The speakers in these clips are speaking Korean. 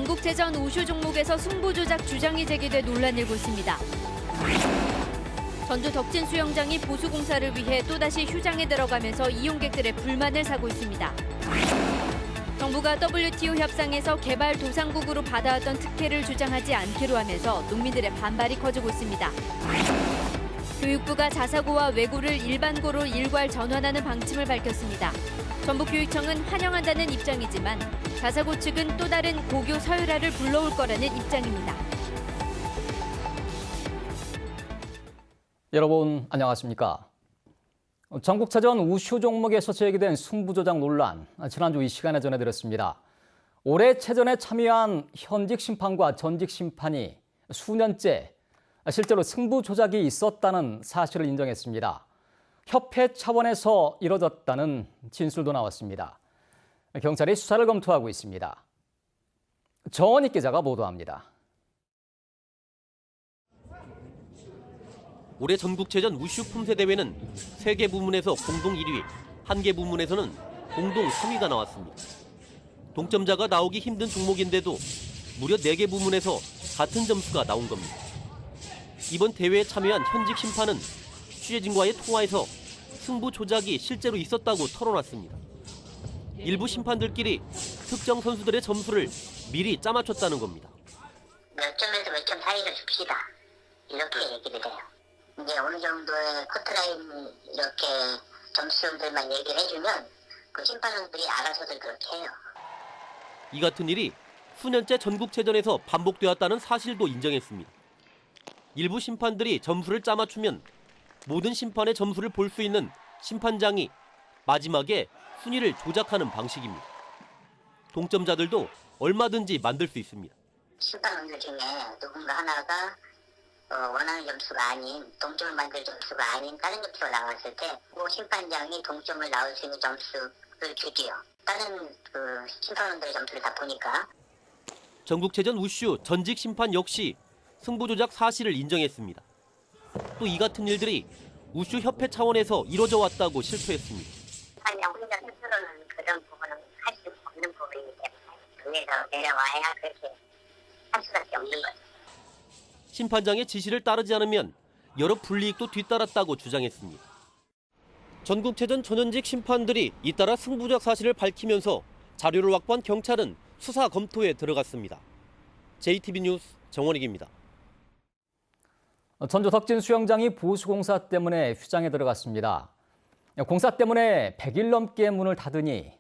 전국체전 우슈 종목에서 승부 조작 주장이 제기돼 논란이 일고 있습니다. 전주 덕진 수영장이 보수공사를 위해 또다시 휴장에 들어가면서 이용객들의 불만을 사고 있습니다. 정부가 WTO 협상에서 개발도상국으로 받아왔던 특혜를 주장하지 않기로 하면서 농민들의 반발이 커지고 있습니다. 교육부가 자사고와 외고를 일반고로 일괄 전환하는 방침을 밝혔습니다. 전북교육청은 환영한다는 입장이지만 자사고 측은 또 다른 고교 서열화를 불러올 거라는 입장입니다. 여러분 안녕하십니까? 전국체전 우슈 종목에서 제기된 승부조작 논란, 지난주 이 시간에 전해드렸습니다. 올해 체전에 참여한 현직 심판과 전직 심판이 수년째 실제로 승부 조작이 있었다는 사실을 인정했습니다. 협회 차원에서 이뤄졌다는 진술도 나왔습니다. 경찰이 수사를 검토하고 있습니다. 정원익 기자가 보도합니다. 올해 전국체전 우슈 품새 대회는 3개 부문에서 공동 1위, 1개 부문에서는 공동 3위가 나왔습니다. 동점자가 나오기 힘든 종목인데도 무려 4개 부문에서 같은 점수가 나온 겁니다. 이번 대회에 참여한 현직 심판은 취재진과의 통화에서 승부 조작이 실제로 있었다고 털어놨습니다. 일부 심판들끼리 특정 선수들의 점수를 미리 짜맞췄다는 겁니다. 몇 점에서 몇 점 사이를 줍시다. 이렇게 얘기를 해요. 이제 어느 정도의 커트라인 이렇게 점수들만 얘기를 해주면 그 심판원들이 알아서들 그렇게 해요. 이 같은 일이 수년째 전국체전에서 반복되었다는 사실도 인정했습니다. 일부 심판들이 점수를 짜맞추면 모든 심판의 점수를 볼 수 있는 심판장이 마지막에 순위를 조작하는 방식입니다. 동점자들도 얼마든지 만들 수 있습니다. 심판원들 중에 누군가 하나가 원하는 점수가 아닌, 동점을 만들 점수가 아닌 다른 점수가 나왔을 때 그 심판장이 동점을 나올 수 있는 점수를 주지요. 다른 그 심판원들의 점수를 다 보니까. 전국체전 우슈 전직 심판 역시 승부 조작 사실을 인정했습니다. 또 이 같은 일들이 우슈 협회 차원에서 이뤄져 왔다고 실토했습니다. 심판장 혼자 스스로는 그런 부분은 할 수 없는 부분이기 때문에 위에서 내려와야 그렇게 할 수밖에 없는 거죠. 심판장의 지시를 따르지 않으면 여러 불이익도 뒤따랐다고 주장했습니다. 전국체전 전현직 심판들이 잇따라 승부조작 사실을 밝히면서 자료를 확보한 경찰은 수사 검토에 들어갔습니다. JTB 뉴스 정원익입니다. 전주 덕진 수영장이 보수공사 때문에 휴장에 들어갔습니다. 공사 때문에 100일 넘게 문을 닫으니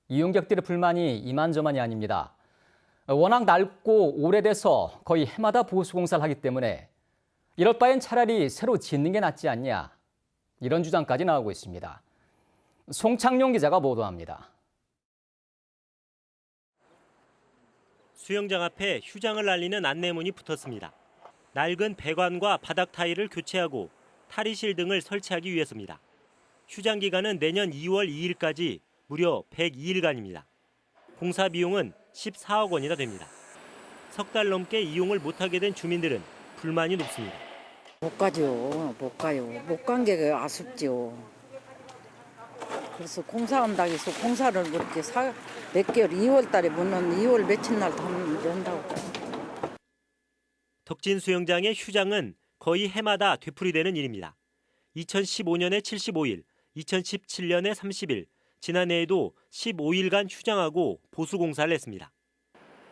이용객들의 불만이 이만저만이 아닙니다. 워낙 낡고 오래돼서 거의 해마다 보수공사를 하기 때문에 이럴 바엔 차라리 새로 짓는 게 낫지 않냐, 이런 주장까지 나오고 있습니다. 송창용 기자가 보도합니다. 수영장 앞에 휴장을 알리는 안내문이 붙었습니다. 낡은 배관과 바닥 타일을 교체하고 탈의실 등을 설치하기 위해서입니다. 휴장 기간은 내년 2월 2일까지 무려 102일간입니다. 공사 비용은 14억 원이나 됩니다. 석 달 넘게 이용을 못하게 된 주민들은 불만이 높습니다. 못 가죠. 못 가요. 못 간 게 아쉽죠. 그래서 공사한다고 해서 공사를 그렇게 몇 개월, 2월 달에 묻는 2월 며칠 날 한다고. 덕진 수영장의 휴장은 거의 해마다 되풀이되는 일입니다. 2015년에 75일, 2017년에 30일, 지난해에도 15일간 휴장하고 보수공사를 했습니다.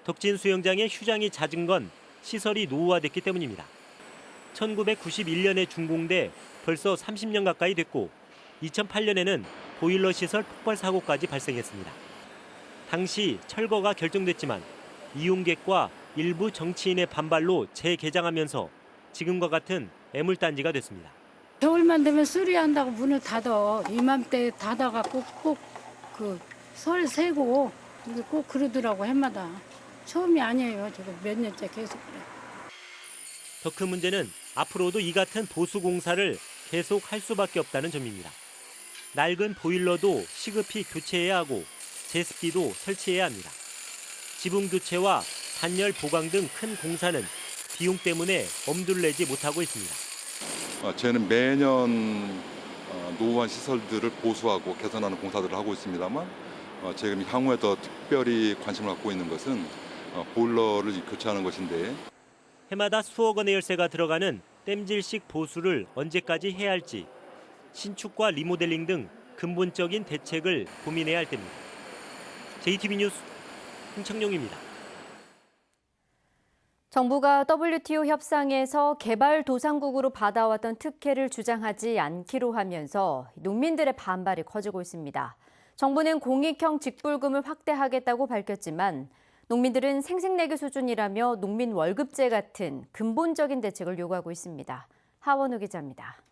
덕진 수영장의 휴장이 잦은 건 시설이 노후화됐기 때문입니다. 1991년에 준공돼 벌써 30년 가까이 됐고 2008년에는 보일러 시설 폭발 사고까지 발생했습니다. 당시 철거가 결정됐지만 이용객과 일부 정치인의 반발로 재개장하면서 지금과 같은 애물단지가 됐습니다. 겨울만 되면 수리한다고 문을 닫아. 이맘때 닫아갖고 꼭 그 설 세고 꼭 그러더라고 해마다. 처음이 아니에요. 저거 몇 년째 계속 그래. 더 큰 문제는 앞으로도 이 같은 보수 공사를 계속 할 수밖에 없다는 점입니다. 낡은 보일러도 시급히 교체해야 하고 제습기도 설치해야 합니다. 지붕 교체와 단열 보강 등 큰 공사는 비용 때문에 엄두를 내지 못하고 있습니다. 저희는 매년 노후한 시설들을 보수하고 개선하는 공사들을 하고 있습니다만 지금 향후에 더 특별히 관심을 갖고 있는 것은 보일러를 교체하는 것인데 해마다 수억 원의 열세가 들어가는 땜질식 보수를 언제까지 해야 할지 신축과 리모델링 등 근본적인 대책을 고민해야 할 때입니다. JTB 뉴스 홍창용입니다. 정부가 WTO 협상에서 개발도상국으로 받아왔던 특혜를 주장하지 않기로 하면서 농민들의 반발이 커지고 있습니다. 정부는 공익형 직불금을 확대하겠다고 밝혔지만 농민들은 생색내기 수준이라며 농민 월급제 같은 근본적인 대책을 요구하고 있습니다. 하원우 기자입니다.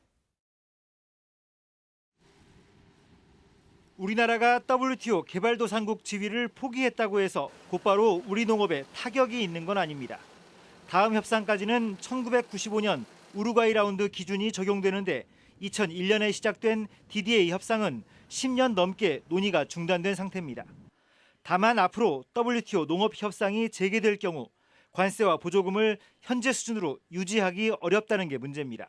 우리나라가 WTO 개발도상국 지위를 포기했다고 해서 곧바로 우리 농업에 타격이 있는 건 아닙니다. 다음 협상까지는 1995년 우루과이 라운드 기준이 적용되는데 2001년에 시작된 DDA 협상은 10년 넘게 논의가 중단된 상태입니다. 다만 앞으로 WTO 농업 협상이 재개될 경우 관세와 보조금을 현재 수준으로 유지하기 어렵다는 게 문제입니다.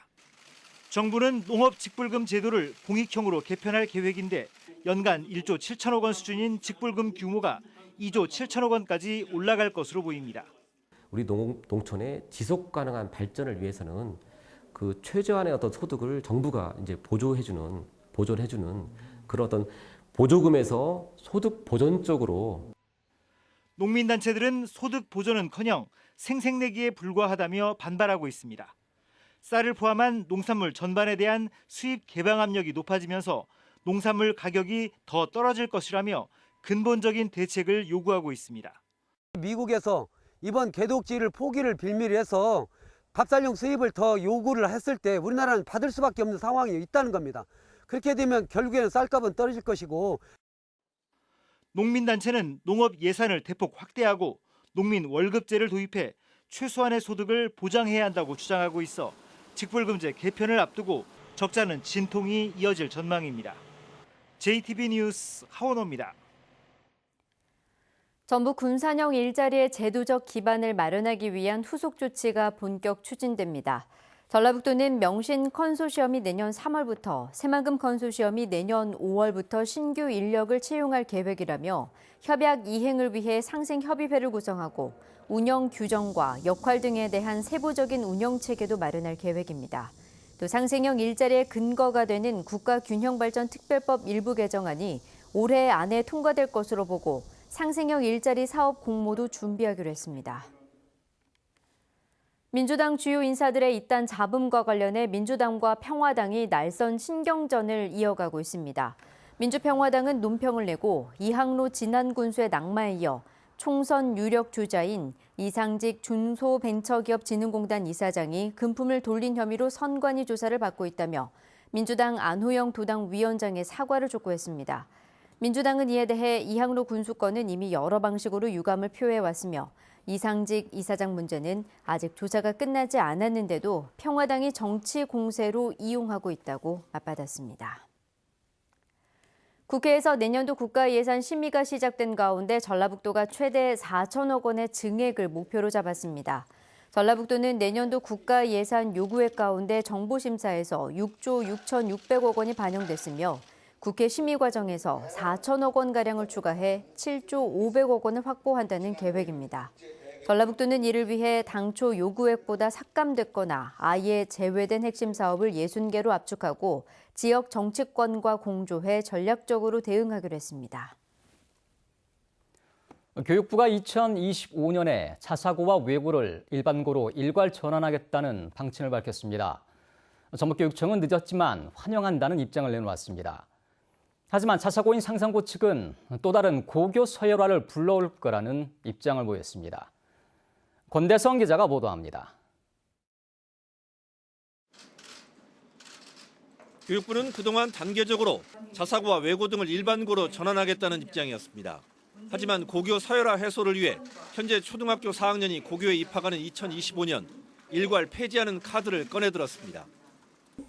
정부는 농업 직불금 제도를 공익형으로 개편할 계획인데 연간 1조 7천억 원 수준인 직불금 규모가 2조 7천억 원까지 올라갈 것으로 보입니다. 우리 농촌의 지속 가능한 발전을 위해서는 그 최저한의 어떤 소득을 정부가 이제 보존해주는 그런 어떤 보조금에서 소득 보전 쪽으로 농민단체들은 소득 보전은커녕 생색내기에 불과하다며 반발하고 있습니다. 쌀을 포함한 농산물 전반에 대한 수입 개방 압력이 높아지면서 농산물 가격이 더 떨어질 것이라며 근본적인 대책을 요구하고 있습니다. 미국에서 이번 개독지를 포기를 빌미로 해서 밥살용 수입을 더 요구를 했을 때 우리나라는 받을 수밖에 없는 상황이 있다는 겁니다. 그렇게 되면 결국에는 쌀값은 떨어질 것이고. 농민단체는 농업 예산을 대폭 확대하고 농민 월급제를 도입해 최소한의 소득을 보장해야 한다고 주장하고 있어 직불금제 개편을 앞두고 적잖은 진통이 이어질 전망입니다. JTB 뉴스 하원호입니다. 전북 군산형 일자리의 제도적 기반을 마련하기 위한 후속 조치가 본격 추진됩니다. 전라북도는 명신 컨소시엄이 내년 3월부터, 새만금 컨소시엄이 내년 5월부터 신규 인력을 채용할 계획이라며 협약 이행을 위해 상생협의회를 구성하고 운영 규정과 역할 등에 대한 세부적인 운영 체계도 마련할 계획입니다. 또 상생형 일자리의 근거가 되는 국가균형발전특별법 일부 개정안이 올해 안에 통과될 것으로 보고 상생형 일자리 사업 공모도 준비하기로 했습니다. 민주당 주요 인사들의 잇단 잡음과 관련해 민주당과 평화당이 날선 신경전을 이어가고 있습니다. 민주평화당은 논평을 내고 이항로 진안군수의 낙마에 이어 총선 유력 주자인 이상직 중소벤처기업진흥공단 이사장이 금품을 돌린 혐의로 선관위 조사를 받고 있다며 민주당 안호영 도당위원장의 사과를 촉구했습니다. 민주당은 이에 대해 이항로 군수 건은 이미 여러 방식으로 유감을 표해왔으며 이상직 이사장 문제는 아직 조사가 끝나지 않았는데도 평화당이 정치 공세로 이용하고 있다고 맞받았습니다. 국회에서 내년도 국가예산 심의가 시작된 가운데 전라북도가 최대 4천억 원의 증액을 목표로 잡았습니다. 전라북도는 내년도 국가예산 요구액 가운데 정보심사에서 6조 6,600억 원이 반영됐으며 국회 심의 과정에서 4천억 원가량을 추가해 7조 500억 원을 확보한다는 계획입니다. 전라북도는 이를 위해 당초 요구액보다 삭감됐거나 아예 제외된 핵심 사업을 60개로 압축하고 지역 정치권과 공조해 전략적으로 대응하기로 했습니다. 교육부가 2025년에 자사고와 외고를 일반고로 일괄 전환하겠다는 방침을 밝혔습니다. 전북교육청은 늦었지만 환영한다는 입장을 내놓았습니다. 하지만 자사고인 상산고 측은 또 다른 고교 서열화를 불러올 거라는 입장을 보였습니다. 권대성 기자가 보도합니다. 교육부는 그동안 단계적으로 자사고와 외고 등을 일반고로 전환하겠다는 입장이었습니다. 하지만 고교 서열화 해소를 위해 현재 초등학교 4학년이 고교에 입학하는 2025년 일괄 폐지하는 카드를 꺼내들었습니다.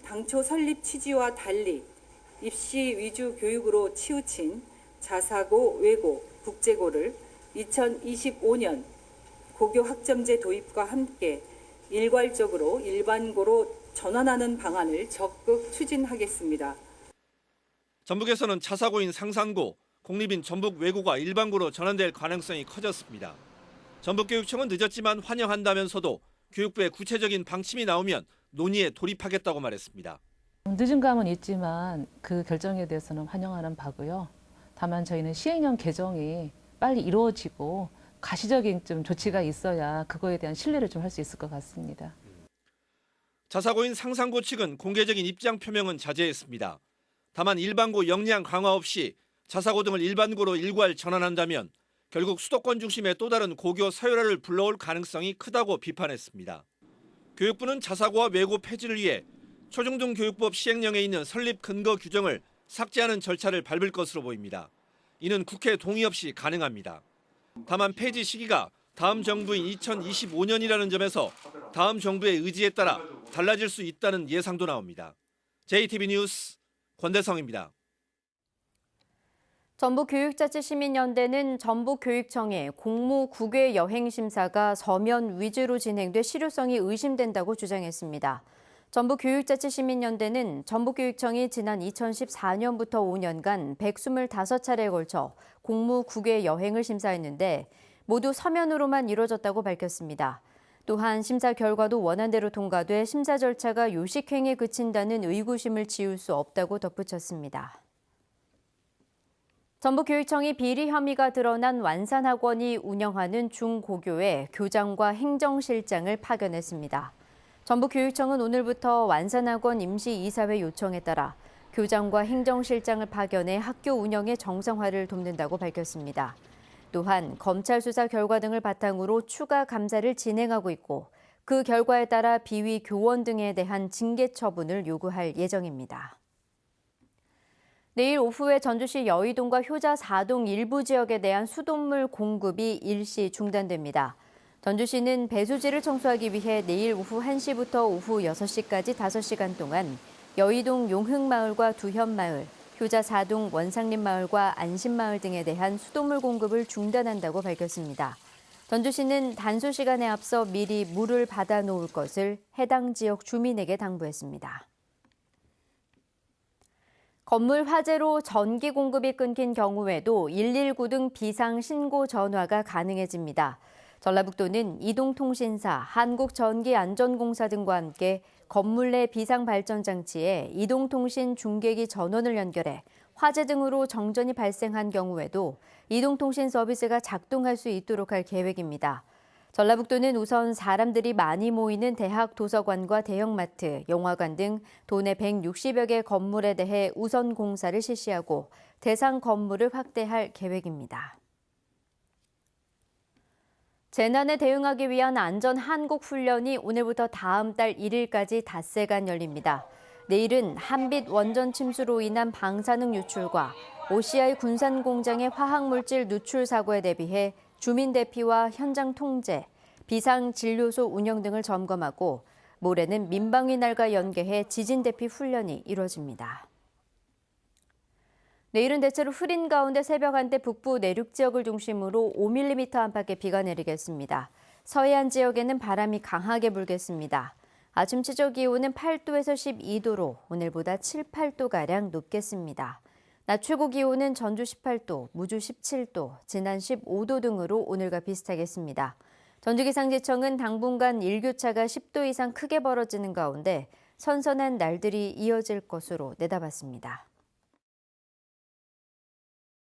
당초 설립 취지와 달리 입시 위주 교육으로 치우친 자사고, 외고, 국제고를 2025년 고교 학점제 도입과 함께 일괄적으로 일반고로 전환하는 방안을 적극 추진하겠습니다. 전북에서는 자사고인 상산고, 공립인 전북 외고가 일반고로 전환될 가능성이 커졌습니다. 전북교육청은 늦었지만 환영한다면서도 교육부의 구체적인 방침이 나오면 논의에 돌입하겠다고 말했습니다. 늦은 감은 있지만 그 결정에 대해서는 환영하는 바고요. 다만 저희는 시행령 개정이 빨리 이루어지고 가시적인 좀 조치가 있어야 그거에 대한 신뢰를 좀 할 수 있을 것 같습니다. 자사고인 상산고 측은 공개적인 입장 표명은 자제했습니다. 다만 일반고 역량 강화 없이 자사고 등을 일반고로 일괄 전환한다면 결국 수도권 중심의 또 다른 고교 서열화를 불러올 가능성이 크다고 비판했습니다. 교육부는 자사고와 외고 폐지를 위해 초중등교육법 시행령에 있는 설립 근거 규정을 삭제하는 절차를 밟을 것으로 보입니다. 이는 국회 동의 없이 가능합니다. 다만 폐지 시기가 다음 정부인 2025년이라는 점에서 다음 정부의 의지에 따라 달라질 수 있다는 예상도 나옵니다. JTB 뉴스 권대성입니다. 전북교육자치시민연대는 전북교육청의 공무 국외 여행 심사가 서면 위주로 진행돼 실효성이 의심된다고 주장했습니다. 전북교육자치시민연대는 전북교육청이 지난 2014년부터 5년간 125차례에 걸쳐 공무 국외 여행을 심사했는데 모두 서면으로만 이루어졌다고 밝혔습니다. 또한 심사 결과도 원안대로 통과돼 심사 절차가 요식행위에 그친다는 의구심을 지울 수 없다고 덧붙였습니다. 전북교육청이 비리 혐의가 드러난 완산학원이 운영하는 중고교에 교장과 행정실장을 파견했습니다. 전북교육청은 오늘부터 완산학원 임시이사회 요청에 따라 교장과 행정실장을 파견해 학교 운영의 정상화를 돕는다고 밝혔습니다. 또한 검찰 수사 결과 등을 바탕으로 추가 감사를 진행하고 있고 그 결과에 따라 비위 교원 등에 대한 징계 처분을 요구할 예정입니다. 내일 오후에 전주시 여의동과 효자 4동 일부 지역에 대한 수돗물 공급이 일시 중단됩니다. 전주시는 배수지를 청소하기 위해 내일 오후 1시부터 오후 6시까지 5시간 동안 여의동 용흥마을과 두현마을, 효자 4동 원상림마을과 안심마을 등에 대한 수돗물 공급을 중단한다고 밝혔습니다. 전주시는 단수 시간에 앞서 미리 물을 받아 놓을 것을 해당 지역 주민에게 당부했습니다. 건물 화재로 전기 공급이 끊긴 경우에도 119 등 비상 신고 전화가 가능해집니다. 전라북도는 이동통신사, 한국전기안전공사 등과 함께 건물 내 비상발전장치에 이동통신 중계기 전원을 연결해 화재 등으로 정전이 발생한 경우에도 이동통신 서비스가 작동할 수 있도록 할 계획입니다. 전라북도는 우선 사람들이 많이 모이는 대학 도서관과 대형마트, 영화관 등 도내 160여 개 건물에 대해 우선 공사를 실시하고 대상 건물을 확대할 계획입니다. 재난에 대응하기 위한 안전한국훈련이 오늘부터 다음 달 1일까지 닷새간 열립니다. 내일은 한빛 원전 침수로 인한 방사능 유출과 OCI 군산공장의 화학물질 누출 사고에 대비해 주민 대피와 현장 통제, 비상진료소 운영 등을 점검하고 모레는 민방위 날과 연계해 지진 대피 훈련이 이뤄집니다. 내일은 대체로 흐린 가운데 새벽 한때 북부 내륙 지역을 중심으로 5mm 안팎의 비가 내리겠습니다. 서해안 지역에는 바람이 강하게 불겠습니다. 아침 최저 기온은 8도에서 12도로 오늘보다 7, 8도가량 높겠습니다. 낮 최고 기온은 전주 18도, 무주 17도, 진안 15도 등으로 오늘과 비슷하겠습니다. 전주기상지청은 당분간 일교차가 10도 이상 크게 벌어지는 가운데 선선한 날들이 이어질 것으로 내다봤습니다.